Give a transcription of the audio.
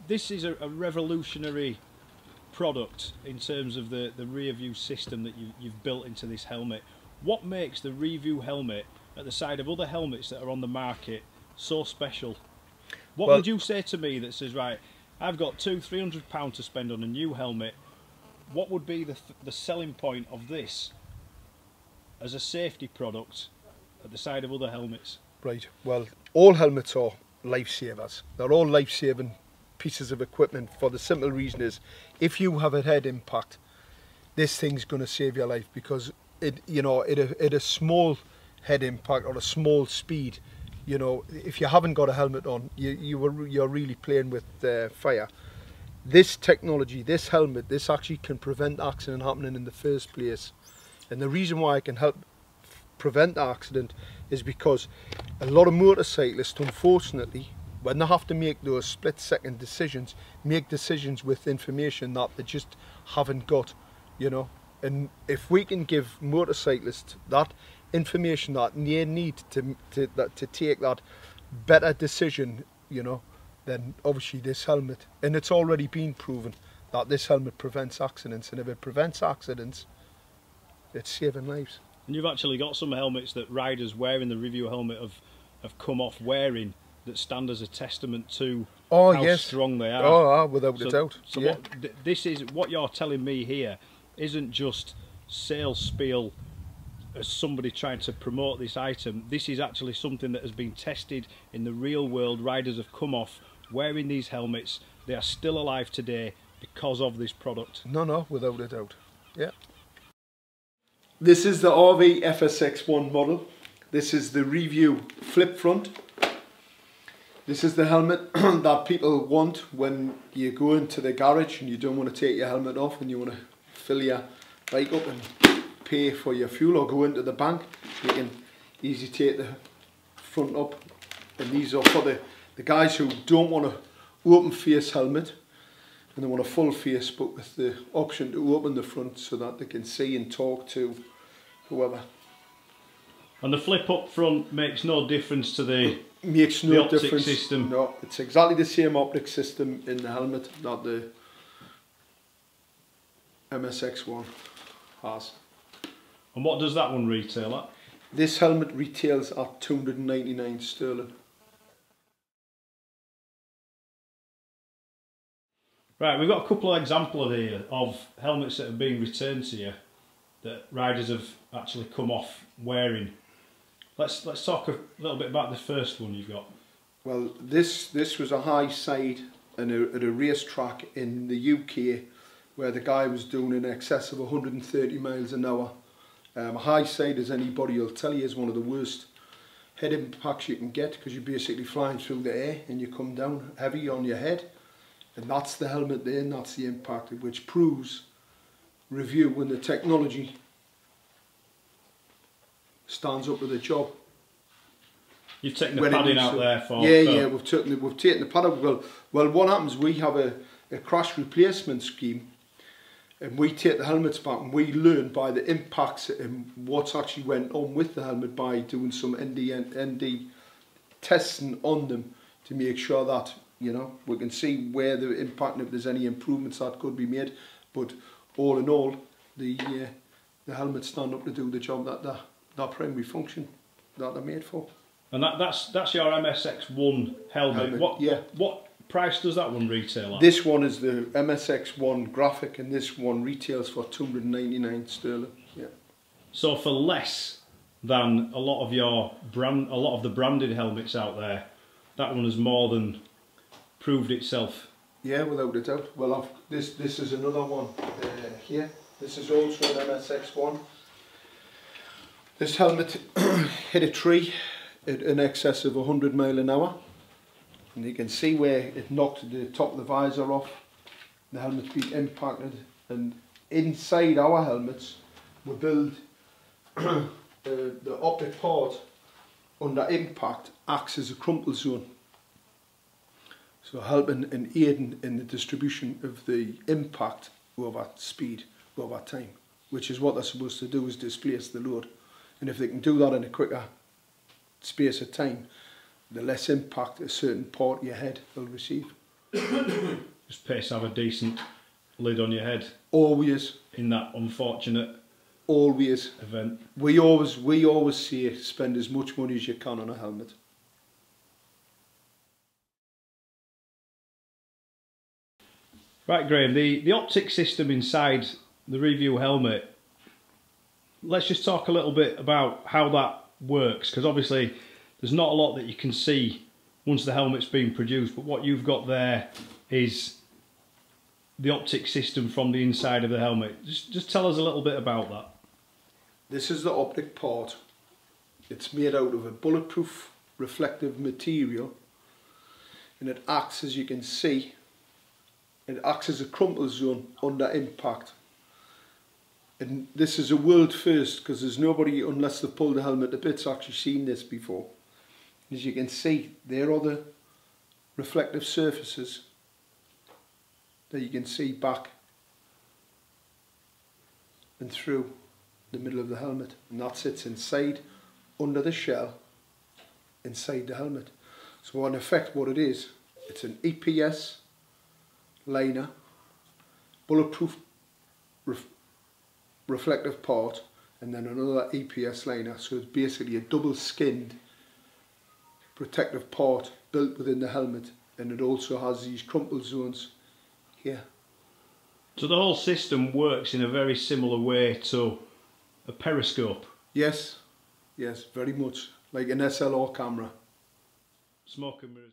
This is a revolutionary product in terms of the REEVU system that you've built into this helmet. What makes the REEVU helmet at the side of other helmets that are on the market so special? What would you say to me that says, right, I've got £200–300 to spend on a new helmet? What would be the selling point of this as a safety product at the side of other helmets? Right, well, all helmets are lifesavers. They're all life-saving pieces of equipment for the simple reason is, if you have a head impact, this thing's going to save your life, because it, you know, at a small head impact or a small speed, you know, if you haven't got a helmet on, you're really playing with fire. This technology, this helmet, this actually can prevent accident happening in the first place. And the reason why it can help prevent the accident is because a lot of motorcyclists, unfortunately, when they have to make those split-second decisions, make decisions with information that they just haven't got, you know. And if we can give motorcyclists that information that they need to take that better decision, you know, then obviously this helmet, and it's already been proven that this helmet prevents accidents, and if it prevents accidents, it's saving lives. And you've actually got some helmets that riders wearing the REEVU helmet have come off wearing, that stand as a testament to how strong they are. Oh, without a doubt. So what you're telling me here isn't just sales spiel as somebody trying to promote this item. This is actually something that has been tested in the real world. Riders have come off wearing these helmets. They are still alive today because of this product. No, without a doubt. Yeah. This is the RV FSX1 model. This is the REEVU flip front. This is the helmet that people want when you go into the garage and you don't want to take your helmet off and you want to fill your bike up and pay for your fuel, or go into the bank. You can easily take the front up, and these are for the guys who don't want an open face helmet and they want a full face, but with the option to open the front so that they can see and talk to whoever. And the flip up front makes no difference to the optic system. No, it's exactly the same optic system in the helmet that the MSX1 has. And what does that one retail at? This helmet retails at £299 sterling. Right, we've got a couple of examples here of helmets that have been returned to you that riders have actually come off wearing. Let's talk a little bit about the first one you've got. Well, this was a high side at a racetrack in the UK where the guy was doing in excess of 130 miles an hour. A high side, as anybody will tell you, is one of the worst head impacts you can get, because you're basically flying through the air and you come down heavy on your head. And that's the helmet there, and that's the impact, which proves REEVU and the technology stands up to the job. You've taken the padding out there for... Yeah, we've taken the padding. Well, what happens, we have a crash replacement scheme, and we take the helmets back and we learn by the impacts and what's actually went on with the helmet by doing some ND testing on them to make sure that, you know, we can see where the impact and if there's any improvements that could be made. But all in all, the helmets stand up to do the job that primary function that they're made for. And that's your MSX1 helmet. What price does that one retail at? This one is the MSX1 graphic, and this one retails for £299 sterling. Yeah. So for less than a lot of the branded helmets out there, that one has more than proved itself. Yeah, without a doubt. Well, this is another one here. This is also an MSX1. This helmet hit a tree at in excess of 100 miles an hour. And you can see where it knocked the top of the visor off. The helmet's been impacted, and inside our helmets we build the optic part under impact acts as a crumple zone, so helping and aiding in the distribution of the impact over speed over time, which is what they're supposed to do, is displace the load. And if they can do that in a quicker space of time, the less impact a certain part of your head will receive. Just pays to have a decent lid on your head. Always. In that unfortunate always event. We always say spend as much money as you can on a helmet. Right, Graham, the optic system inside the REEVU helmet, let's just talk a little bit about how that works, because obviously there's not a lot that you can see once the helmet's been produced, but what you've got there is the optic system from the inside of the helmet. Just tell us a little bit about that. This is the optic part. It's made out of a bulletproof reflective material, and it acts, as you can see, it acts as a crumple zone under impact. And this is a world first, because there's nobody, unless they've pulled the helmet to bits, actually seen this before. As you can see, there are the reflective surfaces that you can see back and through the middle of the helmet, and that sits inside, under the shell, inside the helmet. So in effect what it is, it's an EPS liner, bulletproof reflective part, and then another EPS liner. So it's basically a double skinned protective part built within the helmet, and it also has these crumple zones here. So the whole system works in a very similar way to a periscope? Yes, yes, very much like an SLR camera. Smoke and mirrors.